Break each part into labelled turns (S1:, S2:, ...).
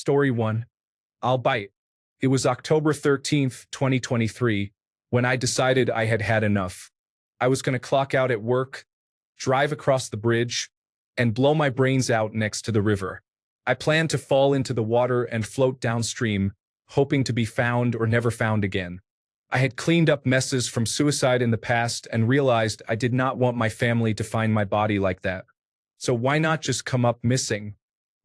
S1: Story 1. I'll bite. It was October 13th, 2023, when I decided I had had enough. I was going to clock out at work, drive across the bridge, and blow my brains out next to the river. I planned to fall into the water and float downstream, hoping to be found or never found again. I had cleaned up messes from suicide in the past and realized I did not want my family to find my body like that. So why not just come up missing?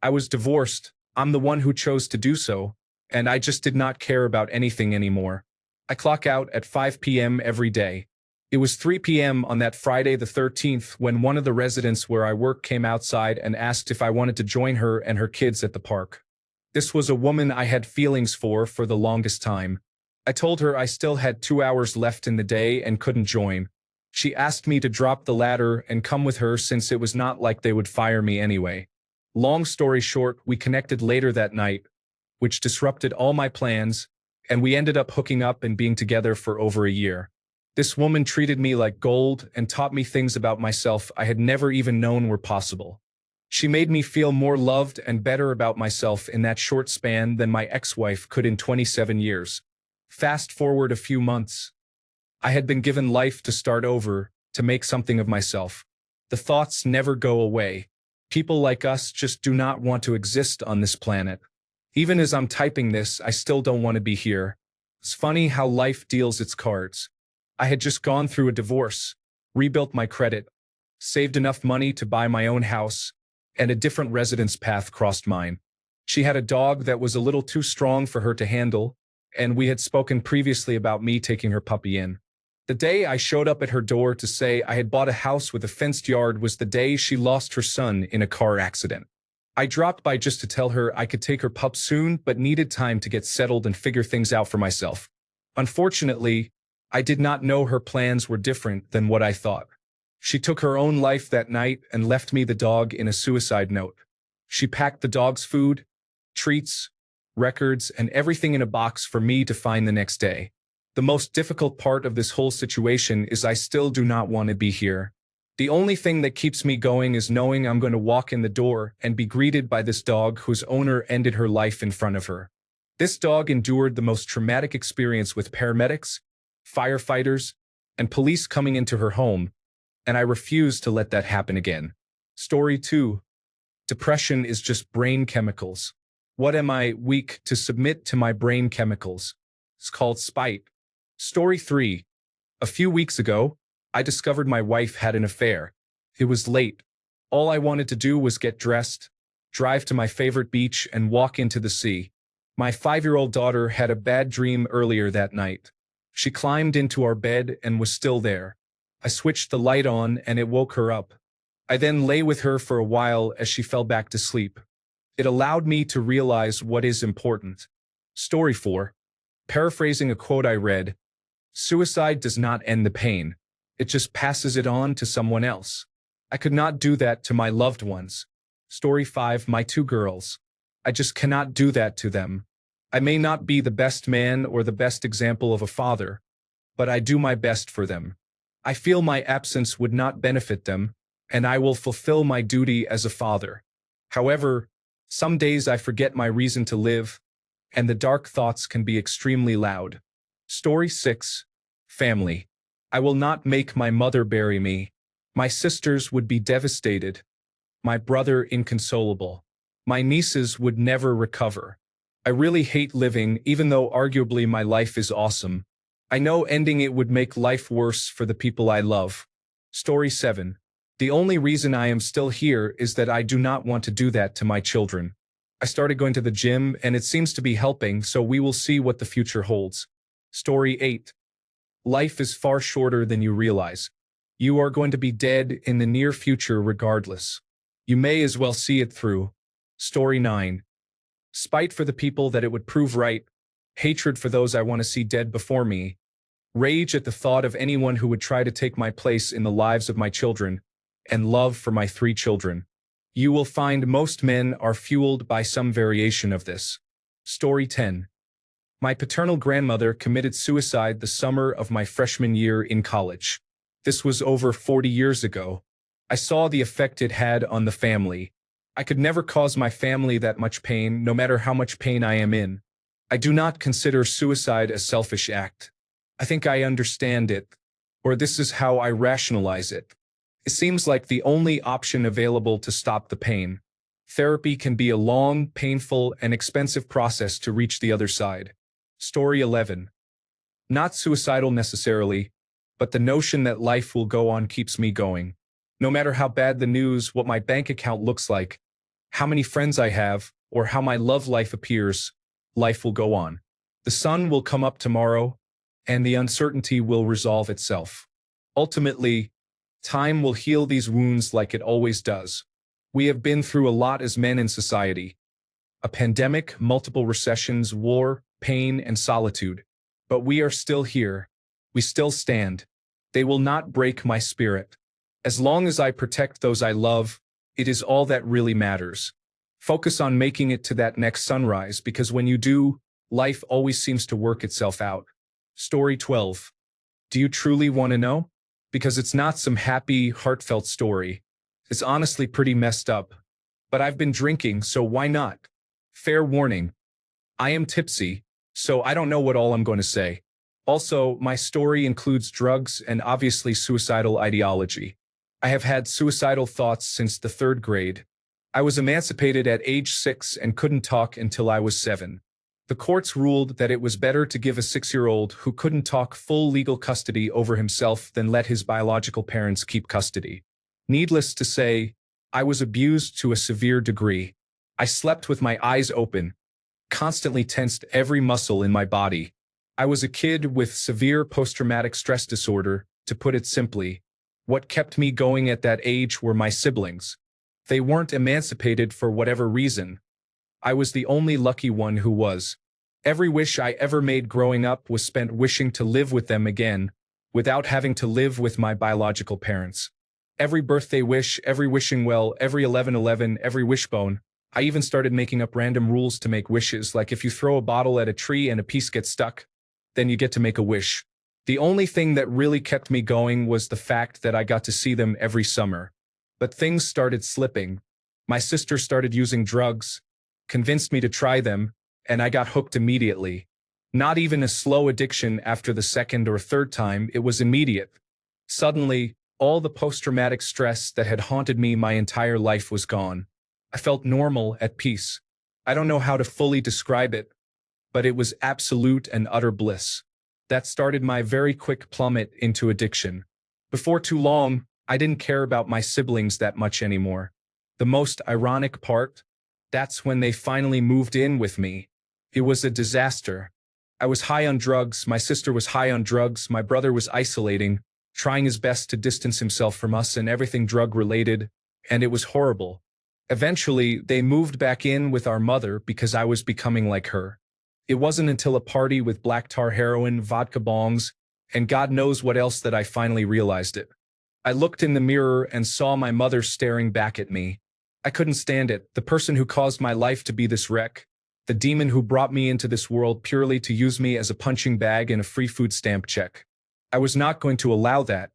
S1: I was divorced. I'm the one who chose to do so, and I just did not care about anything anymore. I clock out at 5 p.m. every day. It was 3 p.m. on that Friday the 13th when one of the residents where I work came outside and asked if I wanted to join her and her kids at the park. This was a woman I had feelings for the longest time. I told her I still had 2 hours left in the day and couldn't join. She asked me to drop the ladder and come with her since it was not like they would fire me anyway. Long story short, we connected later that night, which disrupted all my plans, and we ended up hooking up and being together for over a year. This woman treated me like gold and taught me things about myself I had never even known were possible. She made me feel more loved and better about myself in that short span than my ex-wife could in 27 years. Fast forward a few months. I had been given life to start over, to make something of myself. The thoughts never go away. People like us just do not want to exist on this planet. Even as I'm typing this, I still don't want to be here. It's funny how life deals its cards. I had just gone through a divorce, rebuilt my credit, saved enough money to buy my own house, and a different residence path crossed mine. She had a dog that was a little too strong for her to handle, and we had spoken previously about me taking her puppy in. The day I showed up at her door to say I had bought a house with a fenced yard was the day she lost her son in a car accident. I dropped by just to tell her I could take her pup soon, but needed time to get settled and figure things out for myself. Unfortunately, I did not know her plans were different than what I thought. She took her own life that night and left me the dog in a suicide note. She packed the dog's food, treats, records, and everything in a box for me to find the next day. The most difficult part of this whole situation is I still do not want to be here. The only thing that keeps me going is knowing I'm going to walk in the door and be greeted by this dog whose owner ended her life in front of her. This dog endured the most traumatic experience with paramedics, firefighters, and police coming into her home, and I refuse to let that happen again. Story 2. Depression is just brain chemicals. What am I, weak to submit to my brain chemicals? It's called spite. Story 3. A few weeks ago, I discovered my wife had an affair. It was late. All I wanted to do was get dressed, drive to my favorite beach, and walk into the sea. My 5-year-old daughter had a bad dream earlier that night. She climbed into our bed and was still there. I switched the light on and it woke her up. I then lay with her for a while as she fell back to sleep. It allowed me to realize what is important. Story 4. Paraphrasing a quote I read, "Suicide does not end the pain. It just passes it on to someone else." I could not do that to my loved ones. Story 5. My 2 girls. I just cannot do that to them. I may not be the best man or the best example of a father, but I do my best for them. I feel my absence would not benefit them, and I will fulfill my duty as a father. However, some days I forget my reason to live, and the dark thoughts can be extremely loud. Story 6. Family. I will not make my mother bury me. My sisters would be devastated. My brother inconsolable. My nieces would never recover. I really hate living, even though arguably my life is awesome. I know ending it would make life worse for the people I love. Story 7. The only reason I am still here is that I do not want to do that to my children. I started going to the gym and it seems to be helping, so we will see what the future holds. Story 8. Life is far shorter than you realize. You are going to be dead in the near future regardless. You may as well see it through. Story 9. Spite for the people that it would prove right, hatred for those I want to see dead before me, rage at the thought of anyone who would try to take my place in the lives of my children, and love for my 3 children. You will find most men are fueled by some variation of this. Story 10. My paternal grandmother committed suicide the summer of my freshman year in college. This was over 40 years ago. I saw the effect it had on the family. I could never cause my family that much pain, no matter how much pain I am in. I do not consider suicide a selfish act. I think I understand it, or this is how I rationalize it. It seems like the only option available to stop the pain. Therapy can be a long, painful, and expensive process to reach the other side. Story 11. Not suicidal necessarily, but the notion that life will go on keeps me going. No matter how bad the news, what my bank account looks like, how many friends I have, or how my love life appears, life will go on. The sun will come up tomorrow, and the uncertainty will resolve itself. Ultimately, time will heal these wounds like it always does. We have been through a lot as men in society. A pandemic, multiple recessions, war, pain, and solitude. But we are still here. We still stand. They will not break my spirit. As long as I protect those I love, it is all that really matters. Focus on making it to that next sunrise, because when you do, life always seems to work itself out. Story 12. Do you truly want to know? Because it's not some happy, heartfelt story. It's honestly pretty messed up. But I've been drinking, so why not? Fair warning. I am tipsy, so I don't know what all I'm going to say. Also, my story includes drugs and obviously suicidal ideology. I have had suicidal thoughts since the 3rd grade. I was emancipated at age 6 and couldn't talk until I was 7. The courts ruled that it was better to give a 6-year-old who couldn't talk full legal custody over himself than let his biological parents keep custody. Needless to say, I was abused to a severe degree. I slept with my eyes open, constantly tensed every muscle in my body. I was a kid with severe post-traumatic stress disorder, to put it simply. What kept me going at that age were my siblings. They weren't emancipated for whatever reason. I was the only lucky one who was. Every wish I ever made growing up was spent wishing to live with them again, without having to live with my biological parents. Every birthday wish, every wishing well, every 11/11, every wishbone. I even started making up random rules to make wishes, like if you throw a bottle at a tree and a piece gets stuck, then you get to make a wish. The only thing that really kept me going was the fact that I got to see them every summer. But things started slipping. My sister started using drugs, convinced me to try them, and I got hooked immediately. Not even a slow addiction after the 2nd or 3rd time, it was immediate. Suddenly, all the post-traumatic stress that had haunted me my entire life was gone. I felt normal, at peace. I don't know how to fully describe it, but it was absolute and utter bliss. That started my very quick plummet into addiction. Before too long, I didn't care about my siblings that much anymore. The most ironic part? That's when they finally moved in with me. It was a disaster. I was high on drugs, my sister was high on drugs, my brother was isolating, trying his best to distance himself from us and everything drug-related, and it was horrible. Eventually, they moved back in with our mother because I was becoming like her. It wasn't until a party with black tar heroin, vodka bongs, and God knows what else that I finally realized it. I looked in the mirror and saw my mother staring back at me. I couldn't stand it, the person who caused my life to be this wreck, the demon who brought me into this world purely to use me as a punching bag and a free food stamp check. I was not going to allow that,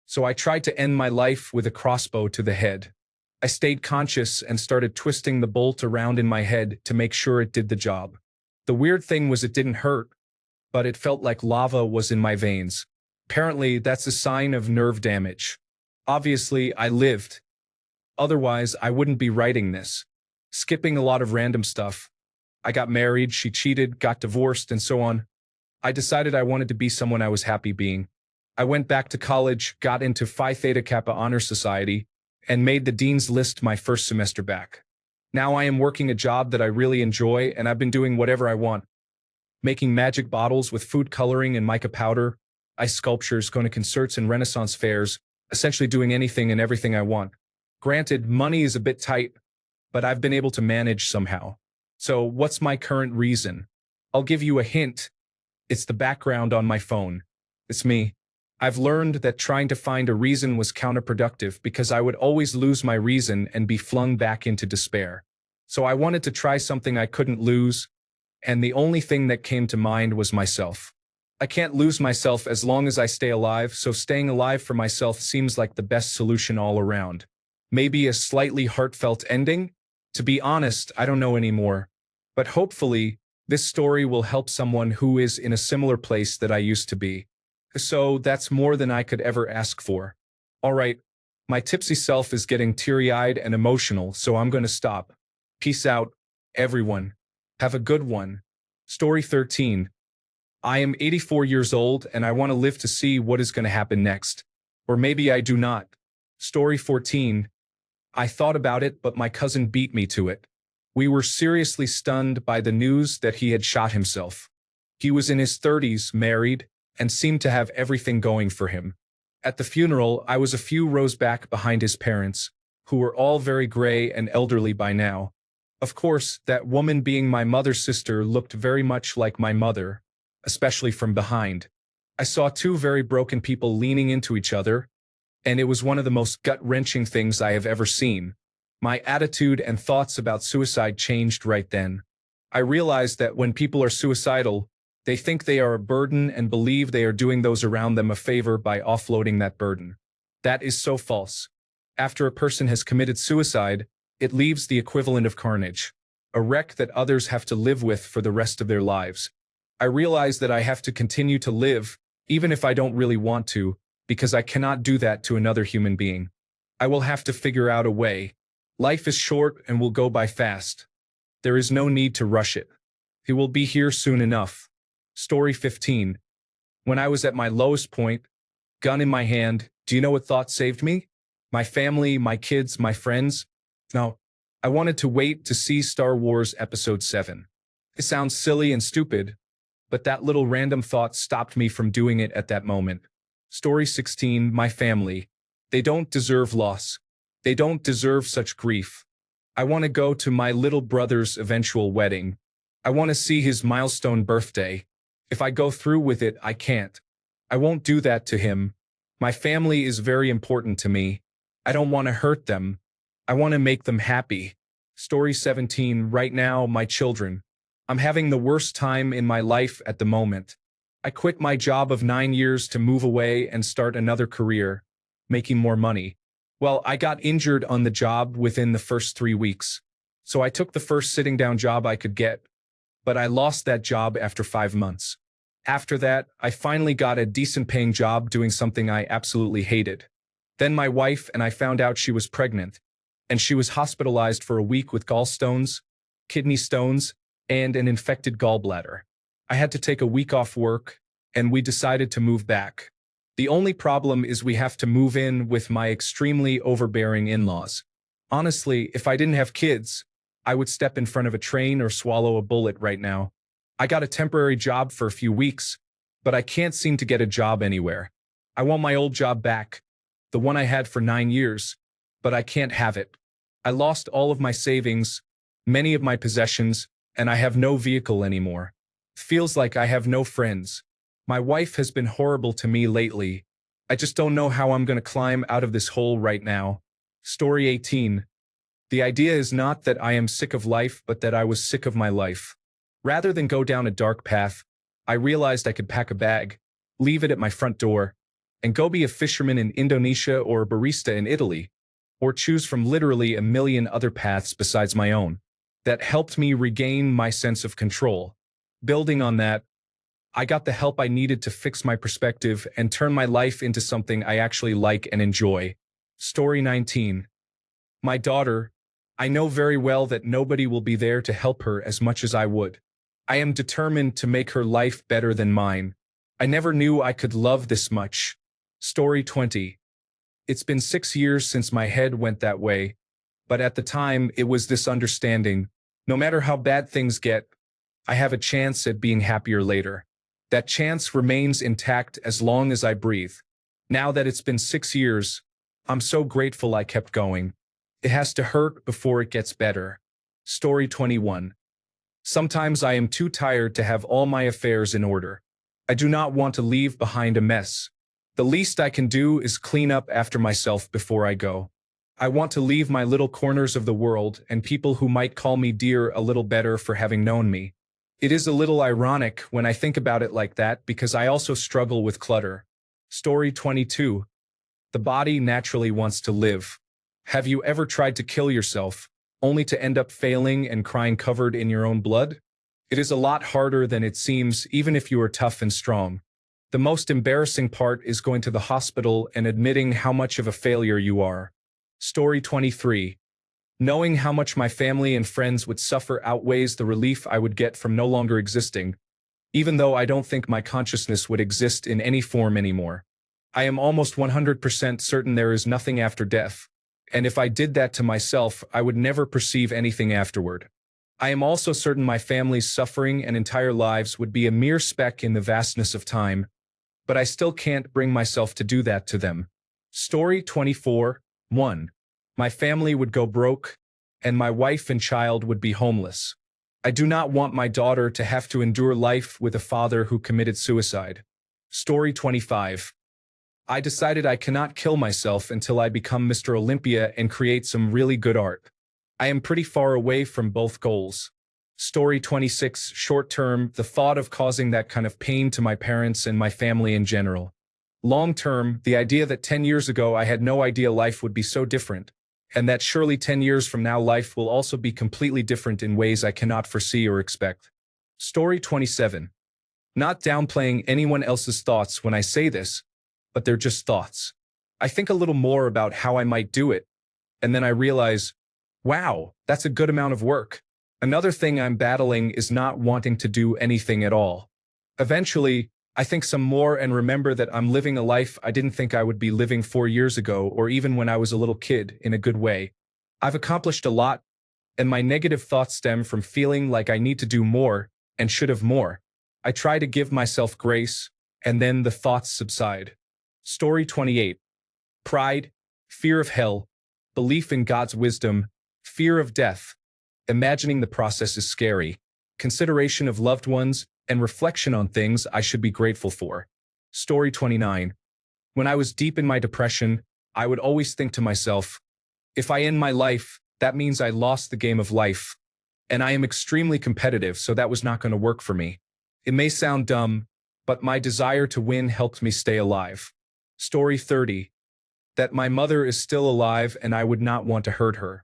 S1: so I tried to end my life with a crossbow to the head. I stayed conscious and started twisting the bolt around in my head to make sure it did the job. The weird thing was it didn't hurt, but it felt like lava was in my veins. Apparently, that's a sign of nerve damage. Obviously, I lived. Otherwise, I wouldn't be writing this. Skipping a lot of random stuff. I got married, she cheated, got divorced, and so on. I decided I wanted to be someone I was happy being. I went back to college, got into Phi Theta Kappa Honor Society, and made the dean's list my first semester back. Now I am working a job that I really enjoy, and I've been doing whatever I want. Making magic bottles with food coloring and mica powder, ice sculptures, going to concerts and Renaissance fairs, essentially doing anything and everything I want. Granted, money is a bit tight, but I've been able to manage somehow. So what's my current reason? I'll give you a hint. It's the background on my phone. It's me. I've learned that trying to find a reason was counterproductive because I would always lose my reason and be flung back into despair. So I wanted to try something I couldn't lose, and the only thing that came to mind was myself. I can't lose myself as long as I stay alive, so staying alive for myself seems like the best solution all around. Maybe a slightly heartfelt ending? To be honest, I don't know anymore. But hopefully, this story will help someone who is in a similar place that I used to be. So that's more than I could ever ask for. All right, my tipsy self is getting teary-eyed and emotional, so I'm going to stop. Peace out, everyone. Have a good one. Story 13. I am 84 years old and I want to live to see what is going to happen next. Or maybe I do not. Story 14. I thought about it, but my cousin beat me to it. We were seriously stunned by the news that he had shot himself. He was in his 30s, married, and seemed to have everything going for him. At the funeral, I was a few rows back behind his parents, who were all very gray and elderly by now. Of course, that woman being my mother's sister looked very much like my mother, especially from behind. I saw two very broken people leaning into each other, and it was one of the most gut-wrenching things I have ever seen. My attitude and thoughts about suicide changed right then. I realized that when people are suicidal, they think they are a burden and believe they are doing those around them a favor by offloading that burden. That is so false. After a person has committed suicide, it leaves the equivalent of carnage, a wreck that others have to live with for the rest of their lives. I realize that I have to continue to live, even if I don't really want to, because I cannot do that to another human being. I will have to figure out a way. Life is short and will go by fast. There is no need to rush it. He will be here soon enough. Story 15. When I was at my lowest point, gun in my hand, do you know what thought saved me? My family, my kids, my friends? No, I wanted to wait to see Star Wars Episode 7. It sounds silly and stupid, but that little random thought stopped me from doing it at that moment. Story 16. My family. They don't deserve loss. They don't deserve such grief. I want to go to my little brother's eventual wedding. I want to see his milestone birthday. If I go through with it, I can't. I won't do that to him. My family is very important to me. I don't want to hurt them. I want to make them happy. Story 17. Right now, my children. I'm having the worst time in my life at the moment. I quit my job of 9 years to move away and start another career, making more money. Well, I got injured on the job within the first 3 weeks. So I took the first sitting down job I could get, but I lost that job after 5 months. After that, I finally got a decent paying job doing something I absolutely hated. Then my wife and I found out she was pregnant, and she was hospitalized for a week with gallstones, kidney stones, and an infected gallbladder. I had to take a week off work, and we decided to move back. The only problem is we have to move in with my extremely overbearing in-laws. Honestly, if I didn't have kids, I would step in front of a train or swallow a bullet right now. I got a temporary job for a few weeks, but I can't seem to get a job anywhere. I want my old job back, the one I had for 9 years, but I can't have it. I lost all of my savings, many of my possessions, and I have no vehicle anymore. Feels like I have no friends. My wife has been horrible to me lately. I just don't know how I'm going to climb out of this hole right now. Story 18. The idea is not that I am sick of life, but that I was sick of my life. Rather than go down a dark path, I realized I could pack a bag, leave it at my front door, and go be a fisherman in Indonesia or a barista in Italy, or choose from literally a million other paths besides my own. That helped me regain my sense of control. Building on that, I got the help I needed to fix my perspective and turn my life into something I actually like and enjoy. Story 19. My daughter. I know very well that nobody will be there to help her as much as I would. I am determined to make her life better than mine. I never knew I could love this much. Story 20. It's been 6 years since my head went that way, but at the time it was this understanding. No matter how bad things get, I have a chance at being happier later. That chance remains intact as long as I breathe. Now that it's been 6 years, I'm so grateful I kept going. It has to hurt before it gets better. Story 21. Sometimes I am too tired to have all my affairs in order. I do not want to leave behind a mess. The least I can do is clean up after myself before I go. I want to leave my little corners of the world and people who might call me dear a little better for having known me. It is a little ironic when I think about it like that because I also struggle with clutter. Story 22. The body naturally wants to live. Have you ever tried to kill yourself? only to end up failing and crying covered in your own blood? It is a lot harder than it seems, even if you are tough and strong. The most embarrassing part is going to the hospital and admitting how much of a failure you are. Story 23. Knowing how much my family and friends would suffer outweighs the relief I would get from no longer existing, even though I don't think my consciousness would exist in any form anymore. I am almost 100% certain there is nothing after death, and if I did that to myself, I would never perceive anything afterward. I am also certain my family's suffering and entire lives would be a mere speck in the vastness of time, but I still can't bring myself to do that to them. Story 24. 1. My family would go broke, and my wife and child would be homeless. I do not want my daughter to have to endure life with a father who committed suicide. Story 25. I decided I cannot kill myself until I become Mr. Olympia and create some really good art. I am pretty far away from both goals. Story 26. Short term, the thought of causing that kind of pain to my parents and my family in general. Long term, the idea that 10 years ago I had no idea life would be so different, and that surely 10 years from now life will also be completely different in ways I cannot foresee or expect. Story 27. Not downplaying anyone else's thoughts when I say this, but they're just thoughts. I think a little more about how I might do it, and then I realize, wow, that's a good amount of work. Another thing I'm battling is not wanting to do anything at all. Eventually, I think some more and remember that I'm living a life I didn't think I would be living 4 years ago or even when I was a little kid in a good way. I've accomplished a lot, and my negative thoughts stem from feeling like I need to do more and should have more. I try to give myself grace, and then the thoughts subside. Story 28. Pride, fear of hell, belief in God's wisdom, fear of death. Imagining the process is scary. Consideration of loved ones, and reflection on things I should be grateful for. Story 29. When I was deep in my depression, I would always think to myself, if I end my life, that means I lost the game of life. And I am extremely competitive, so that was not going to work for me. It may sound dumb, but my desire to win helped me stay alive. Story 30. That my mother is still alive and I would not want to hurt her.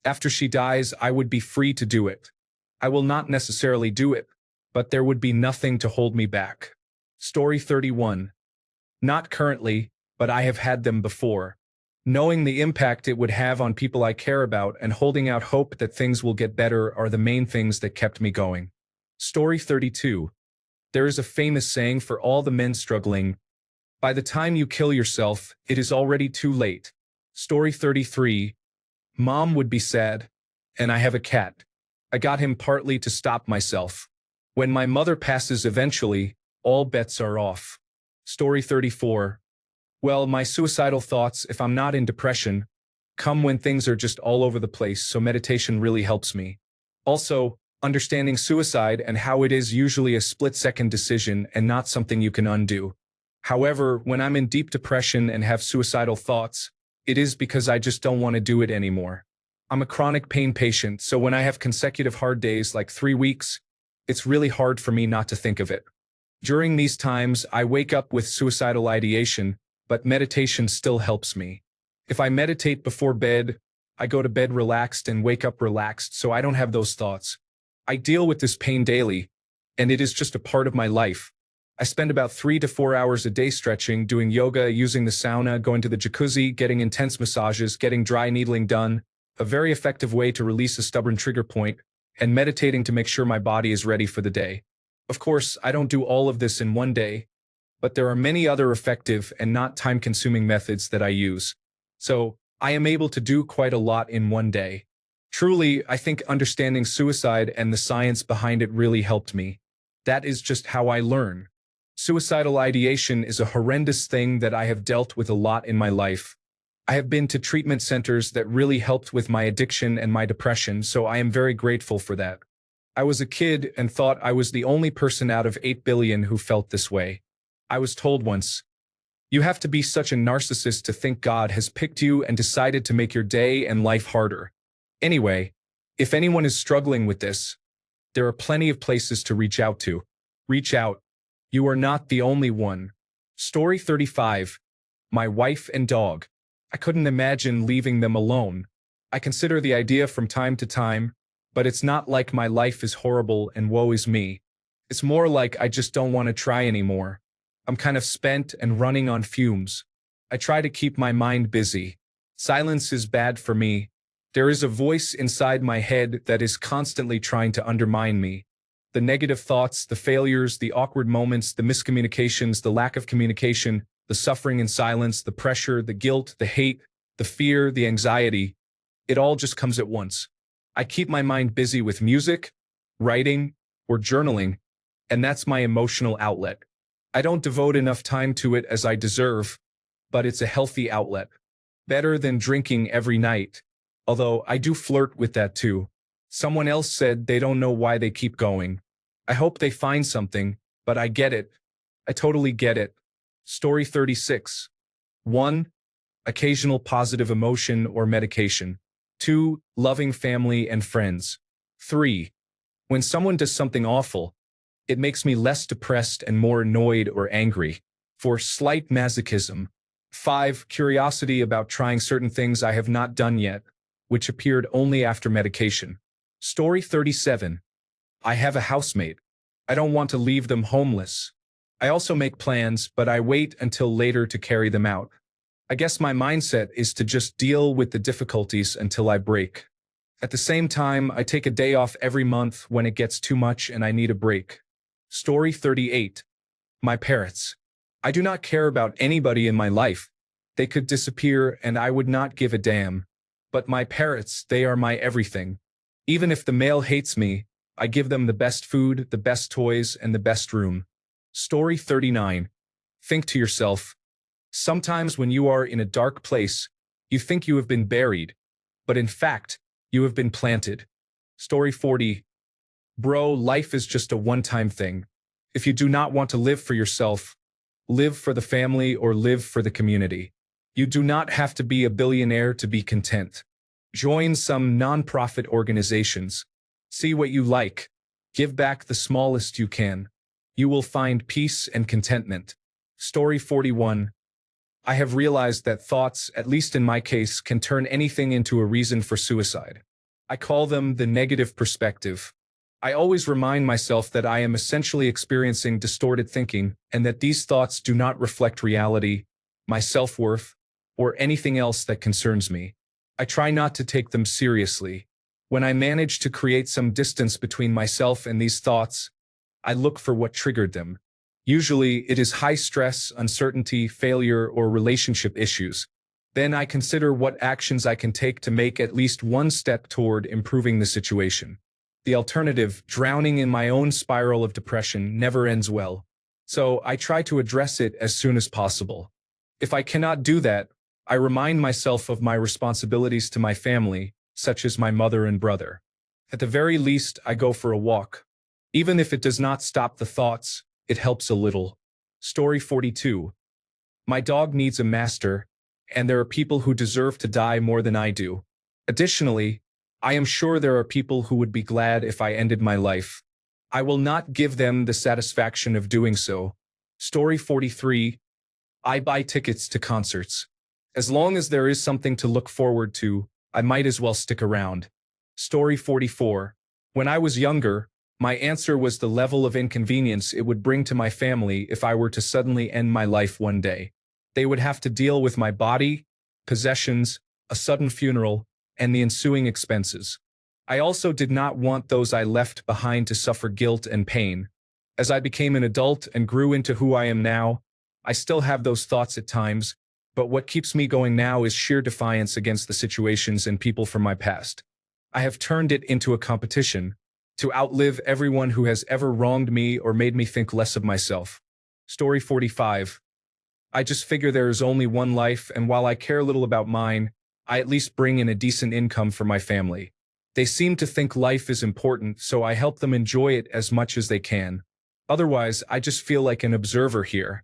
S1: After she dies, I would be free to do it. I will not necessarily do it, but there would be nothing to hold me back. Story 31. Not currently, but I have had them before. Knowing the impact it would have on people I care about and holding out hope that things will get better are the main things that kept me going. Story 32. There is a famous saying for all the men struggling, by the time you kill yourself, it is already too late. Story 33. Mom would be sad, and I have a cat. I got him partly to stop myself. When my mother passes eventually, all bets are off. Story 34. Well, my suicidal thoughts, if I'm not in depression, come when things are just all over the place, so meditation really helps me. Also, understanding suicide and how it is usually a split-second decision and not something you can undo. However, when I'm in deep depression and have suicidal thoughts, it is because I just don't want to do it anymore. I'm a chronic pain patient, so when I have consecutive hard days like 3 weeks, it's really hard for me not to think of it. During these times, I wake up with suicidal ideation, but meditation still helps me. If I meditate before bed, I go to bed relaxed and wake up relaxed, so I don't have those thoughts. I deal with this pain daily, and it is just a part of my life. I spend about 3 to 4 hours a day stretching, doing yoga, using the sauna, going to the jacuzzi, getting intense massages, getting dry needling done, a very effective way to release a stubborn trigger point, and meditating to make sure my body is ready for the day. Of course, I don't do all of this in one day, but there are many other effective and not time-consuming methods that I use. So, I am able to do quite a lot in one day. Truly, I think understanding suicide and the science behind it really helped me. That is just how I learn. Suicidal ideation is a horrendous thing that I have dealt with a lot in my life. I have been to treatment centers that really helped with my addiction and my depression, so I am very grateful for that. I was a kid and thought I was the only person out of 8 billion who felt this way. I was told once, "You have to be such a narcissist to think God has picked you and decided to make your day and life harder." Anyway, if anyone is struggling with this, there are plenty of places to reach out to. Reach out. You are not the only one. Story 35. My wife and dog. I couldn't imagine leaving them alone. I consider the idea from time to time, but it's not like my life is horrible and woe is me. It's more like I just don't want to try anymore. I'm kind of spent and running on fumes. I try to keep my mind busy. Silence is bad for me. There is a voice inside my head that is constantly trying to undermine me. The negative thoughts, the failures, the awkward moments, the miscommunications, the lack of communication, the suffering in silence, the pressure, the guilt, the hate, the fear, the anxiety. It all just comes at once. I keep my mind busy with music, writing, or journaling, and that's my emotional outlet. I don't devote enough time to it as I deserve, but it's a healthy outlet. Better than drinking every night, although I do flirt with that too. Someone else said they don't know why they keep going. I hope they find something, but I get it. I totally get it. Story 36. 1. Occasional positive emotion or medication. 2. Loving family and friends. 3. When someone does something awful, it makes me less depressed and more annoyed or angry. 4. Slight masochism. 5. Curiosity about trying certain things I have not done yet, which appeared only after medication. Story 37. I have a housemate. I don't want to leave them homeless. I also make plans, but I wait until later to carry them out. I guess my mindset is to just deal with the difficulties until I break. At the same time, I take a day off every month when it gets too much and I need a break. Story 38. My parents. I do not care about anybody in my life. They could disappear and I would not give a damn. But my parents, they are my everything. Even if the male hates me, I give them the best food, the best toys, and the best room. Story 39. Think to yourself. Sometimes when you are in a dark place, you think you have been buried, but in fact, you have been planted. Story 40. Bro, life is just a one-time thing. If you do not want to live for yourself, live for the family or live for the community. You do not have to be a billionaire to be content. Join some non-profit organizations. See what you like. Give back the smallest you can. You will find peace and contentment. Story 41. I have realized that thoughts, at least in my case, can turn anything into a reason for suicide. I call them the negative perspective. I always remind myself that I am essentially experiencing distorted thinking and that these thoughts do not reflect reality, my self-worth, or anything else that concerns me. I try not to take them seriously. When I manage to create some distance between myself and these thoughts, I look for what triggered them. Usually, it is high stress, uncertainty, failure, or relationship issues. Then I consider what actions I can take to make at least one step toward improving the situation. The alternative, drowning in my own spiral of depression, never ends well. So I try to address it as soon as possible. If I cannot do that, I remind myself of my responsibilities to my family, such as my mother and brother. At the very least, I go for a walk. Even if it does not stop the thoughts, it helps a little. Story 42. My dog needs a master, and there are people who deserve to die more than I do. Additionally, I am sure there are people who would be glad if I ended my life. I will not give them the satisfaction of doing so. Story 43. I buy tickets to concerts. As long as there is something to look forward to, I might as well stick around. Story 44. When I was younger, my answer was the level of inconvenience it would bring to my family if I were to suddenly end my life one day. They would have to deal with my body, possessions, a sudden funeral, and the ensuing expenses. I also did not want those I left behind to suffer guilt and pain. As I became an adult and grew into who I am now, I still have those thoughts at times, but what keeps me going now is sheer defiance against the situations and people from my past. I have turned it into a competition to outlive everyone who has ever wronged me or made me think less of myself. Story 45. I just figure there is only one life, and while I care little about mine, I at least bring in a decent income for my family. They seem to think life is important, so I help them enjoy it as much as they can. Otherwise, I just feel like an observer here.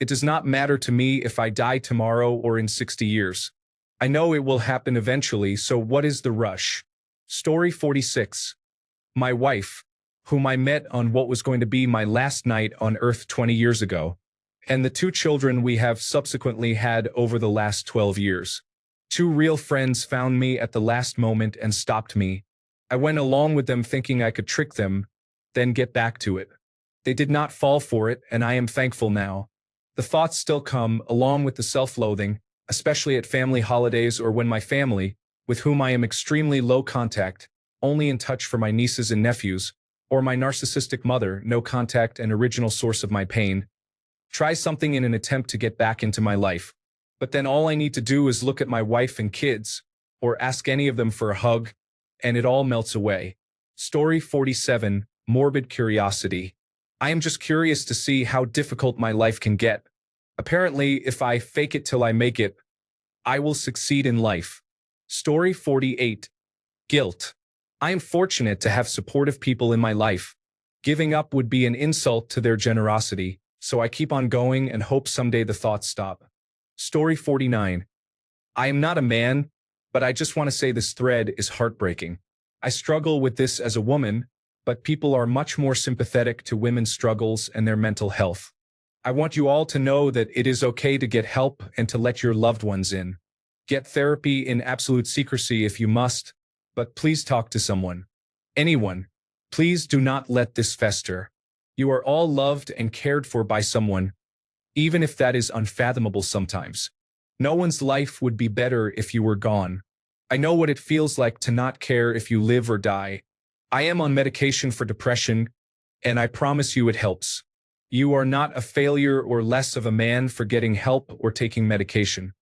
S1: It does not matter to me if I die tomorrow or in 60 years. I know it will happen eventually, so what is the rush? Story 46. My wife, whom I met on what was going to be my last night on Earth 20 years ago, and the 2 children we have subsequently had over the last 12 years. Two real friends found me at the last moment and stopped me. I went along with them thinking I could trick them, then get back to it. They did not fall for it, and I am thankful now. The thoughts still come, along with the self-loathing, especially at family holidays or when my family, with whom I am extremely low contact, only in touch for my nieces and nephews, or my narcissistic mother, no contact and original source of my pain, try something in an attempt to get back into my life. But then all I need to do is look at my wife and kids, or ask any of them for a hug, and it all melts away. Story 47, Morbid Curiosity. I am just curious to see how difficult my life can get. Apparently, if I fake it till I make it, I will succeed in life. Story 48, Guilt. I am fortunate to have supportive people in my life. Giving up would be an insult to their generosity, so I keep on going and hope someday the thoughts stop. Story 49. I am not a man, but I just want to say this thread is heartbreaking. I struggle with this as a woman, but people are much more sympathetic to women's struggles and their mental health. I want you all to know that it is okay to get help and to let your loved ones in. Get therapy in absolute secrecy if you must, but please talk to someone. Anyone. Please do not let this fester. You are all loved and cared for by someone, even if that is unfathomable sometimes. No one's life would be better if you were gone. I know what it feels like to not care if you live or die. I am on medication for depression, and I promise you it helps. You are not a failure or less of a man for getting help or taking medication.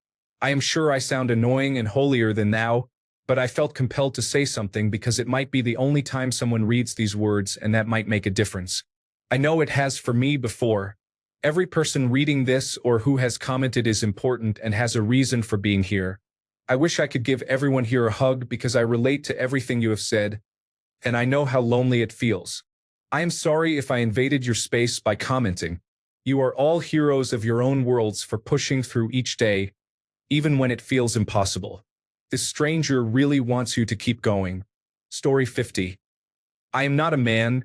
S1: I am sure I sound annoying and holier than thou, but I felt compelled to say something because it might be the only time someone reads these words and that might make a difference. I know it has for me before. Every person reading this or who has commented is important and has a reason for being here. I wish I could give everyone here a hug because I relate to everything you have said, and I know how lonely it feels. I am sorry if I invaded your space by commenting. You are all heroes of your own worlds for pushing through each day, even when it feels impossible. This stranger really wants you to keep going. Story 50. I am not a man,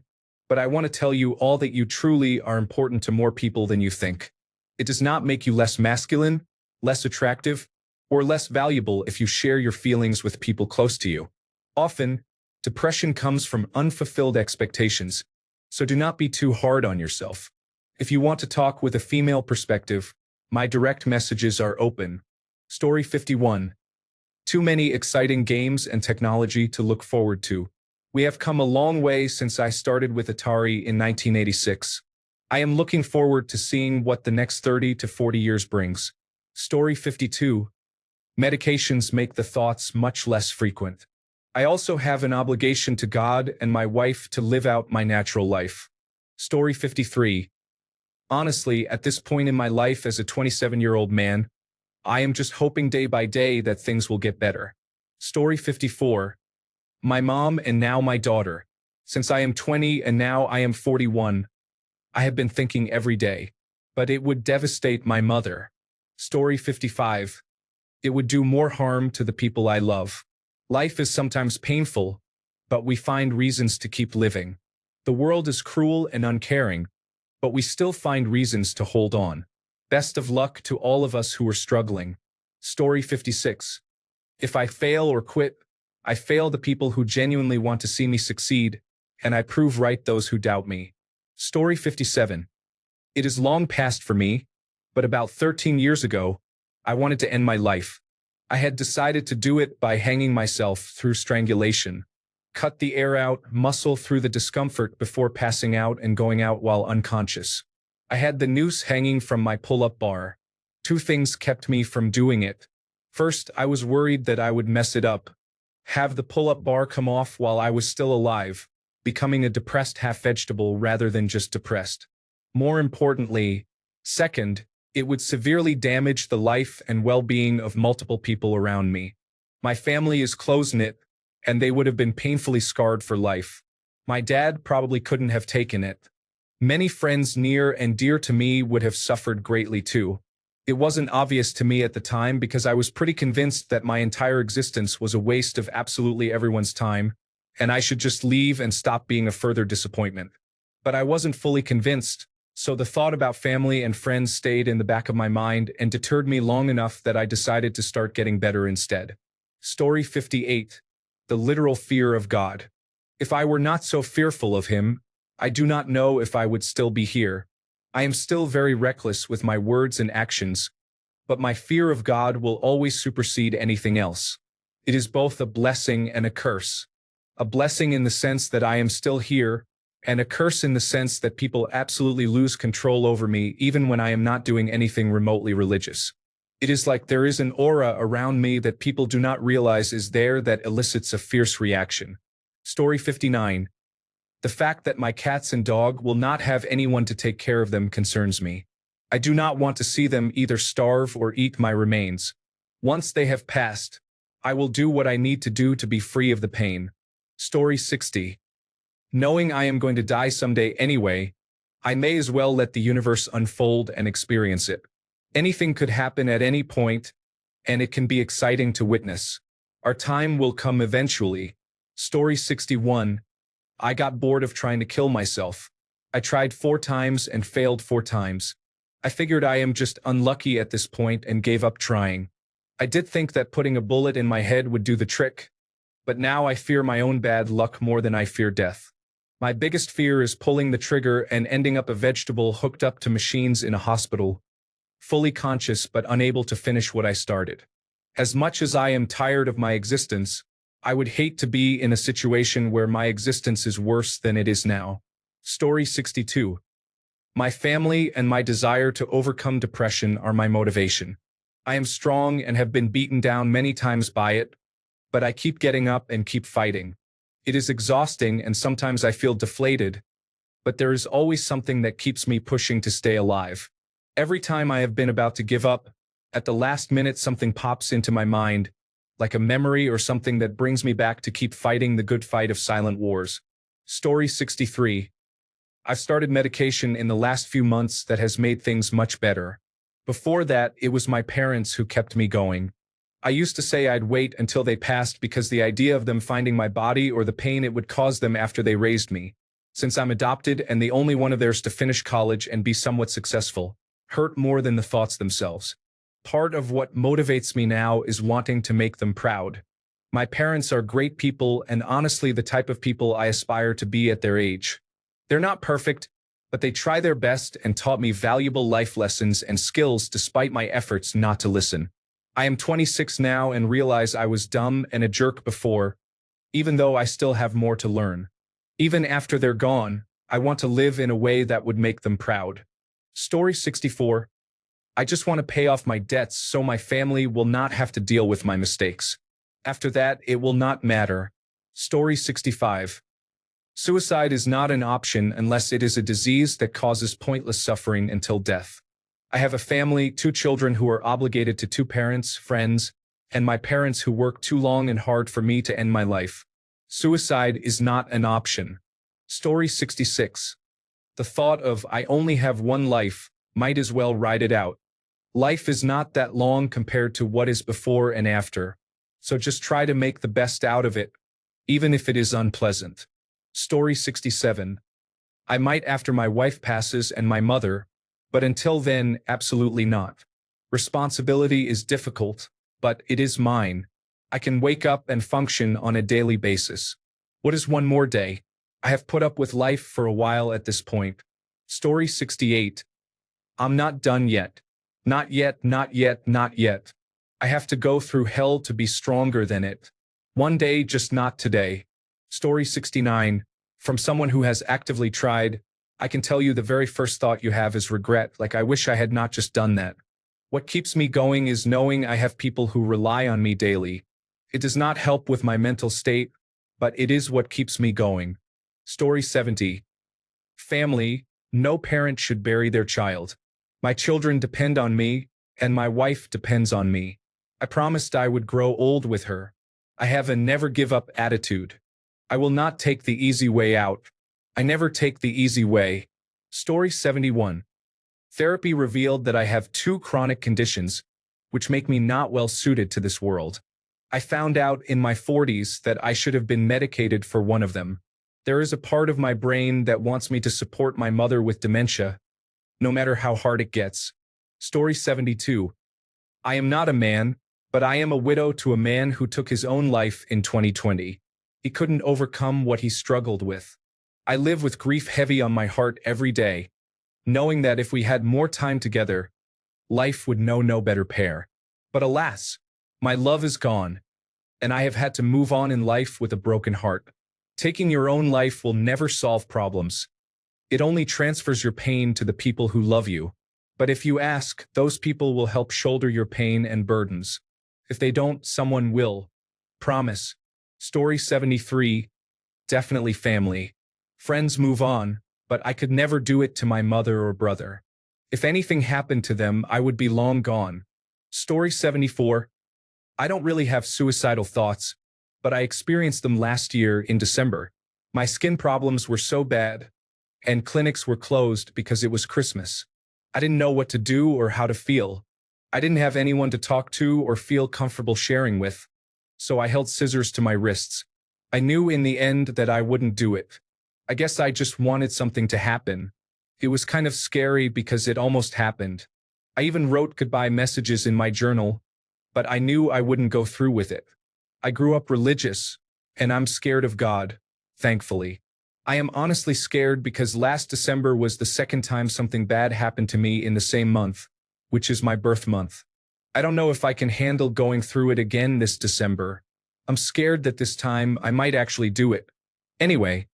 S1: but I want to tell you all that you truly are important to more people than you think. It does not make you less masculine, less attractive, or less valuable if you share your feelings with people close to you. Often, depression comes from unfulfilled expectations, so do not be too hard on yourself. If you want to talk with a female perspective, my direct messages are open. Story 51. Too many exciting games and technology to look forward to. We have come a long way since I started with Atari in 1986. I am looking forward to seeing what the next 30 to 40 years brings. Story 52. Medications make the thoughts much less frequent. I also have an obligation to God and my wife to live out my natural life. Story 53. Honestly, at this point in my life as a 27-year-old man, I am just hoping day by day that things will get better. Story 54. My mom and now my daughter. Since I am 20 and now I am 41, I have been thinking every day, but it would devastate my mother. Story 55. It would do more harm to the people I love. Life is sometimes painful, but we find reasons to keep living. The world is cruel and uncaring, but we still find reasons to hold on. Best of luck to all of us who are struggling. Story 56. If I fail or quit, I fail the people who genuinely want to see me succeed, and I prove right those who doubt me. Story 57. It is long past for me, but about 13 years ago, I wanted to end my life. I had decided to do it by hanging myself through strangulation. Cut the air out, muscle through the discomfort before passing out and going out while unconscious. I had the noose hanging from my pull-up bar. Two things kept me from doing it. First, I was worried that I would mess it up, have the pull-up bar come off while I was still alive, becoming a depressed half-vegetable rather than just depressed. More importantly, second, it would severely damage the life and well-being of multiple people around me. My family is close-knit, and they would have been painfully scarred for life. My dad probably couldn't have taken it. Many friends near and dear to me would have suffered greatly too. It wasn't obvious to me at the time because I was pretty convinced that my entire existence was a waste of absolutely everyone's time, and I should just leave and stop being a further disappointment. But I wasn't fully convinced, So the thought about family and friends stayed in the back of my mind and deterred me long enough that I decided to start getting better instead. Story 58. The literal fear of God. If I were not so fearful of him, I do not know if I would still be here. I am still very reckless with my words and actions, but my fear of God will always supersede anything else. It is both a blessing and a curse. A blessing in the sense that I am still here, and a curse in the sense that people absolutely lose control over me even when I am not doing anything remotely religious. It is like there is an aura around me that people do not realize is there that elicits a fierce reaction. Story 59. The fact that my cats and dog will not have anyone to take care of them concerns me. I do not want to see them either starve or eat my remains. Once they have passed, I will do what I need to do to be free of the pain. Story 60. Knowing I am going to die someday anyway, I may as well let the universe unfold and experience it. Anything could happen at any point, and it can be exciting to witness. Our time will come eventually. Story 61. I got bored of trying to kill myself. I tried 4 times and failed 4 times. I figured I am just unlucky at this point and gave up trying. I did think that putting a bullet in my head would do the trick, but now I fear my own bad luck more than I fear death. My biggest fear is pulling the trigger and ending up a vegetable hooked up to machines in a hospital, fully conscious but unable to finish what I started. As much as I am tired of my existence, I would hate to be in a situation where my existence is worse than it is now. Story 62. My family and my desire to overcome depression are my motivation. I am strong and have been beaten down many times by it, but I keep getting up and keep fighting. It is exhausting and sometimes I feel deflated, but there is always something that keeps me pushing to stay alive. Every time I have been about to give up, at the last minute something pops into my mind, like a memory or something that brings me back to keep fighting the good fight of silent wars. Story 63. I've started medication in the last few months that has made things much better. Before that, it was my parents who kept me going. I used to say I'd wait until they passed because the idea of them finding my body or the pain it would cause them after they raised me, since I'm adopted and the only one of theirs to finish college and be somewhat successful, hurt more than the thoughts themselves. Part of what motivates me now is wanting to make them proud. My parents are great people and honestly the type of people I aspire to be at their age. They're not perfect, but they try their best and taught me valuable life lessons and skills despite my efforts not to listen. I am 26 now and realize I was dumb and a jerk before, even though I still have more to learn. Even after they're gone, I want to live in a way that would make them proud. Story 64. I just want to pay off my debts so my family will not have to deal with my mistakes. After that, it will not matter. Story 65. Suicide is not an option unless it is a disease that causes pointless suffering until death. I have a family, 2 children who are obligated to 2 parents, friends, and my parents who work too long and hard for me to end my life. Suicide is not an option. Story 66. The thought of I only have one life, might as well ride it out. Life is not that long compared to what is before and after, so just try to make the best out of it, even if it is unpleasant. Story 67. I might after my wife passes and my mother, but until then, absolutely not. Responsibility is difficult, but it is mine. I can wake up and function on a daily basis. What is one more day? I have put up with life for a while at this point. Story 68. I'm not done yet. Not yet, not yet, not yet. I have to go through hell to be stronger than it. One day, just not today. Story 69. From someone who has actively tried, I can tell you the very first thought you have is regret, like I wish I had not just done that. What keeps me going is knowing I have people who rely on me daily. It does not help with my mental state, but it is what keeps me going. Story 70. Family. No parent should bury their child. My children depend on me, and my wife depends on me. I promised I would grow old with her. I have a never-give-up attitude. I will not take the easy way out. I never take the easy way. Story 71. Therapy revealed that I have 2 chronic conditions, which make me not well suited to this world. I found out in my 40s that I should have been medicated for one of them. There is a part of my brain that wants me to support my mother with dementia, no matter how hard it gets. Story 72. I am not a man, but I am a widow to a man who took his own life in 2020. He couldn't overcome what he struggled with. I live with grief heavy on my heart every day, knowing that if we had more time together, life would know no better pair. But alas, my love is gone, and I have had to move on in life with a broken heart. Taking your own life will never solve problems. It only transfers your pain to the people who love you. But if you ask, those people will help shoulder your pain and burdens. If they don't, someone will. Promise. Story 73. Definitely family. Friends move on, but I could never do it to my mother or brother. If anything happened to them, I would be long gone. Story 74. I don't really have suicidal thoughts, but I experienced them last year in December. My skin problems were so bad, and clinics were closed because it was Christmas. I didn't know what to do or how to feel. I didn't have anyone to talk to or feel comfortable sharing with, so I held scissors to my wrists. I knew in the end that I wouldn't do it. I guess I just wanted something to happen. It was kind of scary because it almost happened. I even wrote goodbye messages in my journal, but I knew I wouldn't go through with it. I grew up religious, and I'm scared of God, thankfully. I am honestly scared because last December was the second time something bad happened to me in the same month, which is my birth month. I don't know if I can handle going through it again this December. I'm scared that this time I might actually do it. Anyway,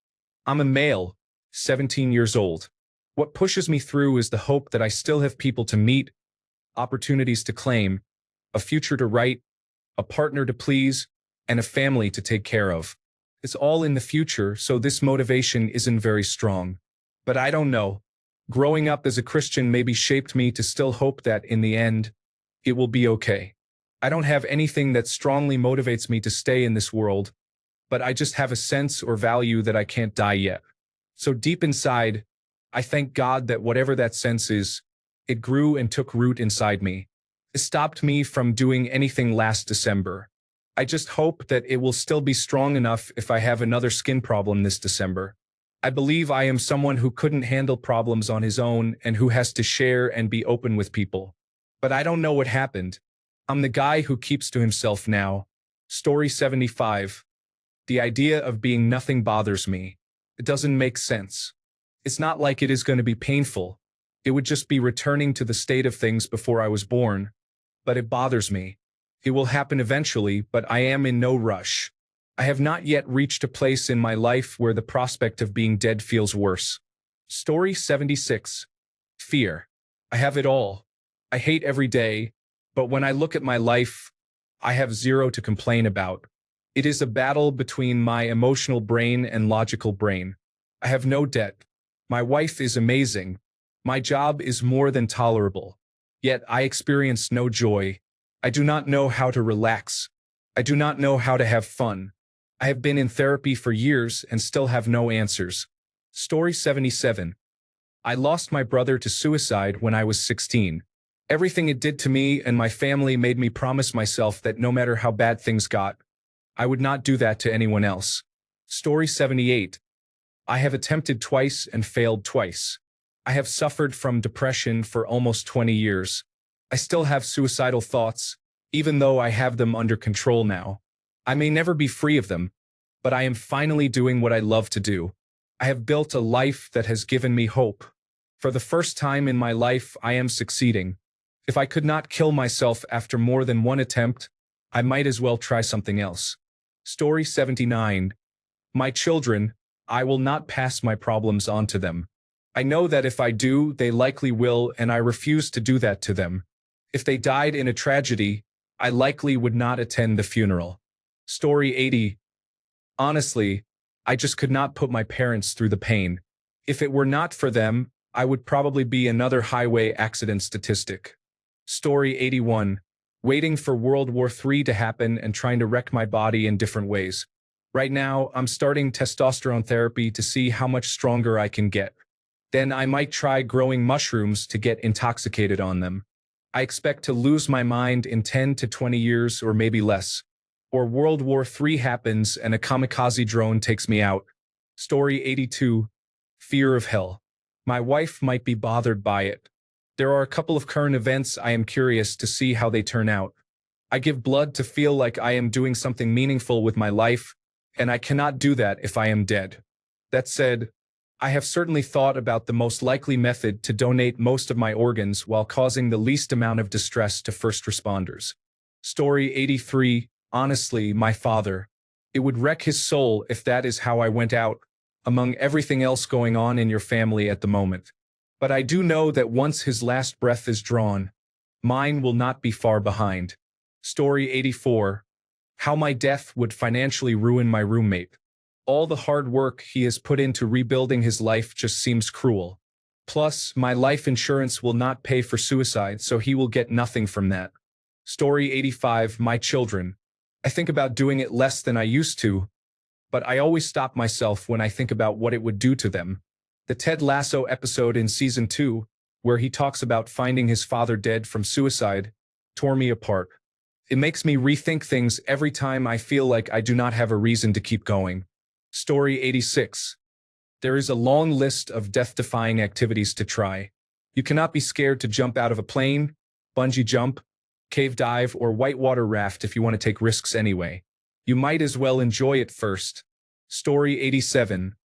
S1: I'm a male, 17 years old. What pushes me through is the hope that I still have people to meet, opportunities to claim, a future to write, a partner to please, and a family to take care of. It's all in the future, so this motivation isn't very strong. But I don't know. Growing up as a Christian maybe shaped me to still hope that, in the end, it will be okay. I don't have anything that strongly motivates me to stay in this world, but I just have a sense or value that I can't die yet. So deep inside, I thank God that whatever that sense is, it grew and took root inside me. It stopped me from doing anything last December. I just hope that it will still be strong enough if I have another skin problem this December. I believe I am someone who couldn't handle problems on his own and who has to share and be open with people. But I don't know what happened. I'm the guy who keeps to himself now. Story 75. The idea of being nothing bothers me. It doesn't make sense. It's not like it is going to be painful. It would just be returning to the state of things before I was born. But it bothers me. It will happen eventually, but I am in no rush. I have not yet reached a place in my life where the prospect of being dead feels worse. Story 76. Fear. I have it all. I hate every day, but when I look at my life, I have zero to complain about. It is a battle between my emotional brain and logical brain. I have no debt. My wife is amazing. My job is more than tolerable. Yet I experience no joy. I do not know how to relax. I do not know how to have fun. I have been in therapy for years and still have no answers. Story 77. I lost my brother to suicide when I was 16. Everything it did to me and my family made me promise myself that no matter how bad things got, I would not do that to anyone else. Story 78. I have attempted twice and failed twice. I have suffered from depression for almost 20 years. I still have suicidal thoughts, even though I have them under control now. I may never be free of them, but I am finally doing what I love to do. I have built a life that has given me hope. For the first time in my life, I am succeeding. If I could not kill myself after more than one attempt, I might as well try something else. Story 79. My children, I will not pass my problems on to them. I know that if I do, they likely will, and I refuse to do that to them. If they died in a tragedy, I likely would not attend the funeral. Story 80. Honestly, I just could not put my parents through the pain. If it were not for them, I would probably be another highway accident statistic. Story 81. Waiting for World War III to happen and trying to wreck my body in different ways. Right now, I'm starting testosterone therapy to see how much stronger I can get. Then I might try growing mushrooms to get intoxicated on them. I expect to lose my mind in 10 to 20 years or maybe less. Or World War III happens and a kamikaze drone takes me out. Story 82. Fear of hell. My wife might be bothered by it. There are a couple of current events I am curious to see how they turn out. I give blood to feel like I am doing something meaningful with my life, and I cannot do that if I am dead. That said, I have certainly thought about the most likely method to donate most of my organs while causing the least amount of distress to first responders. Story 83. Honestly, my father. It would wreck his soul if that is how I went out, among everything else going on in your family at the moment. But I do know that once his last breath is drawn, mine will not be far behind. Story 84. How my death would financially ruin my roommate. All the hard work he has put into rebuilding his life just seems cruel. Plus, my life insurance will not pay for suicide, so he will get nothing from that. Story 85. My children. I think about doing it less than I used to, but I always stop myself when I think about what it would do to them. The Ted Lasso episode in season 2, where he talks about finding his father dead from suicide, tore me apart. It makes me rethink things every time I feel like I do not have a reason to keep going. Story 86. There is a long list of death-defying activities to try. You cannot be scared to jump out of a plane, bungee jump, cave dive, or whitewater raft if you want to take risks anyway. You might as well enjoy it first. Story 87.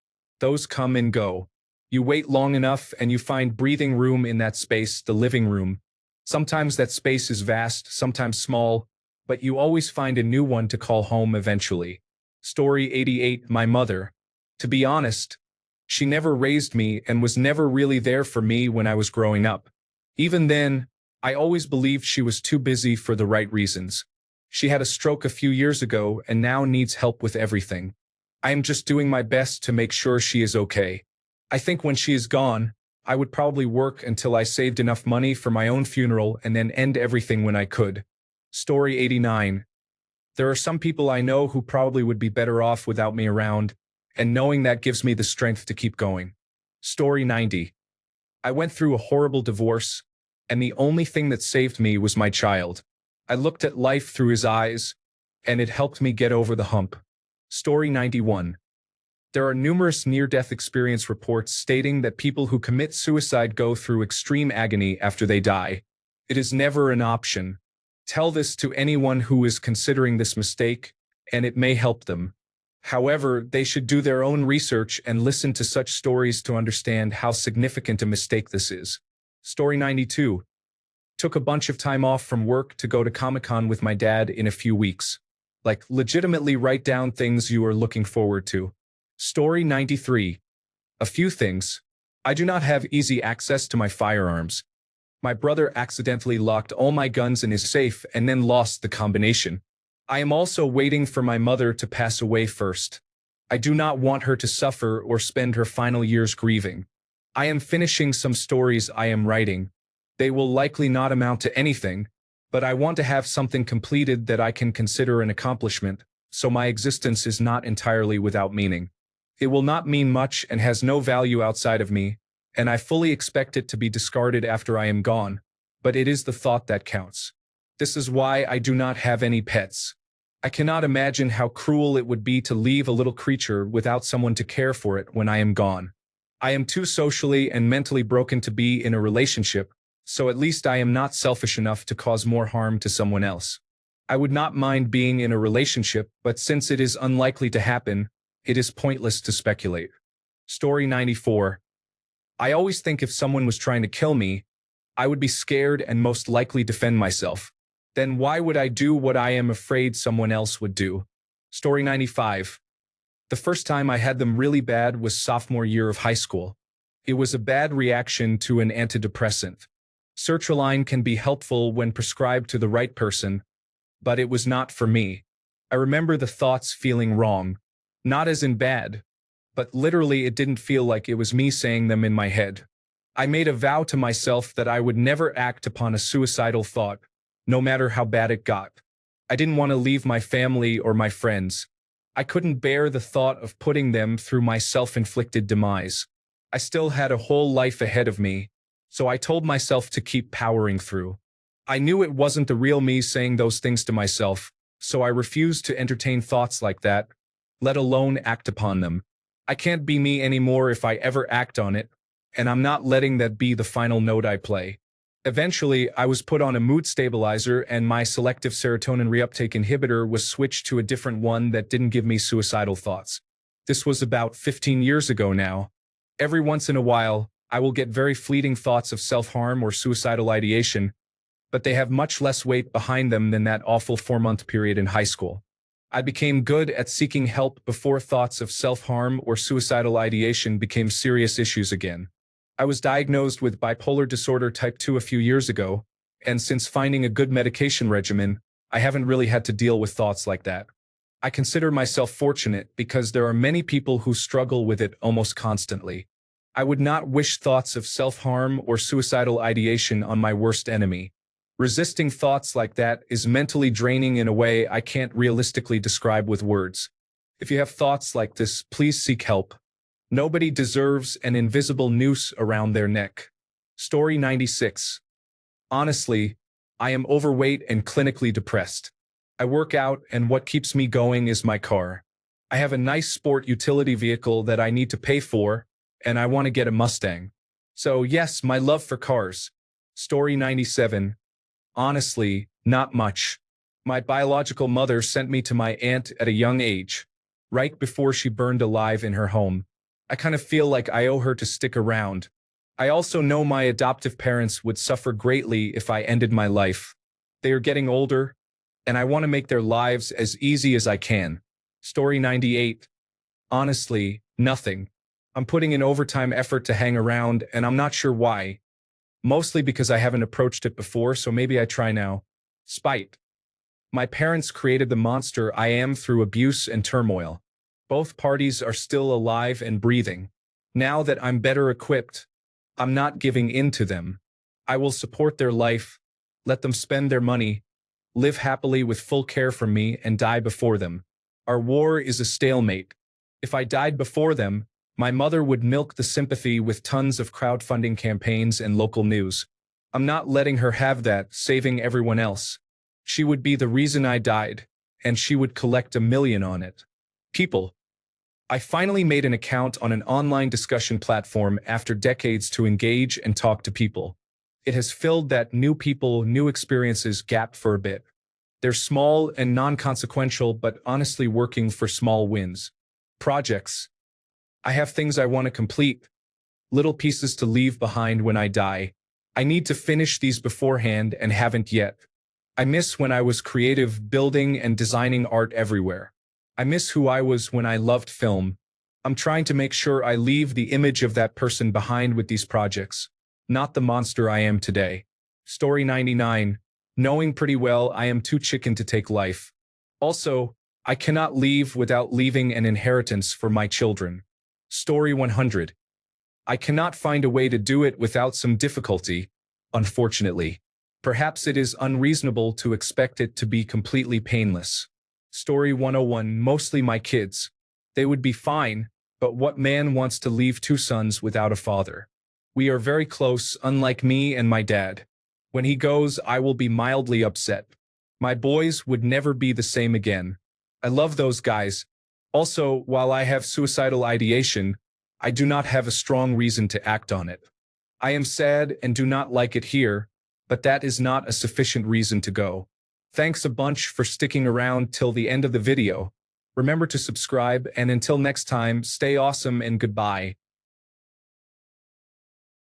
S1: Those come and go. You wait long enough and you find breathing room in that space, the living room. Sometimes that space is vast, sometimes small, but you always find a new one to call home eventually. Story 88. My mother. To be honest, she never raised me and was never really there for me when I was growing up. Even then, I always believed she was too busy for the right reasons. She had a stroke a few years ago and now needs help with everything. I am just doing my best to make sure she is okay. I think when she is gone, I would probably work until I saved enough money for my own funeral and then end everything when I could. Story 89. There are some people I know who probably would be better off without me around, and knowing that gives me the strength to keep going. Story 90. I went through a horrible divorce, and the only thing that saved me was my child. I looked at life through his eyes, and it helped me get over the hump. Story 91. There are numerous near-death experience reports stating that people who commit suicide go through extreme agony after they die. It is never an option. Tell this to anyone who is considering this mistake, and it may help them. However, they should do their own research and listen to such stories to understand how significant a mistake this is. Story 92. Took a bunch of time off from work to go to Comic-Con with my dad in a few weeks. Like, legitimately write down things you are looking forward to. Story 93. A few things. I do not have easy access to my firearms. My brother accidentally locked all my guns in his safe and then lost the combination. I am also waiting for my mother to pass away first. I do not want her to suffer or spend her final years grieving. I am finishing some stories I am writing. They will likely not amount to anything, but I want to have something completed that I can consider an accomplishment, so my existence is not entirely without meaning. It will not mean much and has no value outside of me, and I fully expect it to be discarded after I am gone, but it is the thought that counts. This is why I do not have any pets. I cannot imagine how cruel it would be to leave a little creature without someone to care for it when I am gone. I am too socially and mentally broken to be in a relationship, so at least I am not selfish enough to cause more harm to someone else. I would not mind being in a relationship, but since it is unlikely to happen, it is pointless to speculate. Story 94. I always think if someone was trying to kill me, I would be scared and most likely defend myself. Then why would I do what I am afraid someone else would do? Story 95. The first time I had them really bad was sophomore year of high school. It was a bad reaction to an antidepressant. Sertraline can be helpful when prescribed to the right person, but it was not for me. I remember the thoughts feeling wrong, not as in bad, but literally it didn't feel like it was me saying them in my head. I made a vow to myself that I would never act upon a suicidal thought, no matter how bad it got. I didn't want to leave my family or my friends. I couldn't bear the thought of putting them through my self-inflicted demise. I still had a whole life ahead of me, so I told myself to keep powering through. I knew it wasn't the real me saying those things to myself, so I refused to entertain thoughts like that, let alone act upon them. I can't be me anymore if I ever act on it, and I'm not letting that be the final note I play. Eventually, I was put on a mood stabilizer and my selective serotonin reuptake inhibitor was switched to a different one that didn't give me suicidal thoughts. This was about 15 years ago now. Every once in a while, I will get very fleeting thoughts of self-harm or suicidal ideation, but they have much less weight behind them than that awful 4-month period in high school. I became good at seeking help before thoughts of self-harm or suicidal ideation became serious issues again. I was diagnosed with bipolar disorder type 2 a few years ago, and since finding a good medication regimen, I haven't really had to deal with thoughts like that. I consider myself fortunate because there are many people who struggle with it almost constantly. I would not wish thoughts of self-harm or suicidal ideation on my worst enemy. Resisting thoughts like that is mentally draining in a way I can't realistically describe with words. If you have thoughts like this, please seek help. Nobody deserves an invisible noose around their neck. Story 96. Honestly, I am overweight and clinically depressed. I work out and what keeps me going is my car. I have a nice sport utility vehicle that I need to pay for, and I want to get a Mustang. So yes, my love for cars. Story 97. Honestly, not much. My biological mother sent me to my aunt at a young age, right before she burned alive in her home. I kind of feel like I owe her to stick around. I also know my adoptive parents would suffer greatly if I ended my life. They are getting older, and I want to make their lives as easy as I can. Story 98. Honestly, nothing. I'm putting in overtime effort to hang around, and I'm not sure why. Mostly because I haven't approached it before, so maybe I try now. Spite. My parents created the monster I am through abuse and turmoil. Both parties are still alive and breathing. Now that I'm better equipped, I'm not giving in to them. I will support their life, let them spend their money, live happily with full care from me, and die before them. Our war is a stalemate. If I died before them, my mother would milk the sympathy with tons of crowdfunding campaigns and local news. I'm not letting her have that, saving everyone else. She would be the reason I died, and she would collect $1 million on it. People. I finally made an account on an online discussion platform after decades to engage and talk to people. It has filled that new people, new experiences gap for a bit. They're small and non-consequential, but honestly working for small wins. Projects. I have things I want to complete, little pieces to leave behind when I die. I need to finish these beforehand and haven't yet. I miss when I was creative, building and designing art everywhere. I miss who I was when I loved film. I'm trying to make sure I leave the image of that person behind with these projects, not the monster I am today. Story 99. Knowing pretty well I am too chicken to take life. Also, I cannot leave without leaving an inheritance for my children. Story 100. I cannot find a way to do it without some difficulty, unfortunately. Perhaps it is unreasonable to expect it to be completely painless. Story 101. Mostly my kids. They would be fine, but what man wants to leave 2 sons without a father? We are very close, unlike me and my dad. When he goes, I will be mildly upset. My boys would never be the same again. I love those guys. Also, while I have suicidal ideation, I do not have a strong reason to act on it. I am sad and do not like it here, but that is not a sufficient reason to go. Thanks a bunch for sticking around till the end of the video. Remember to subscribe, and until next time, stay awesome and goodbye.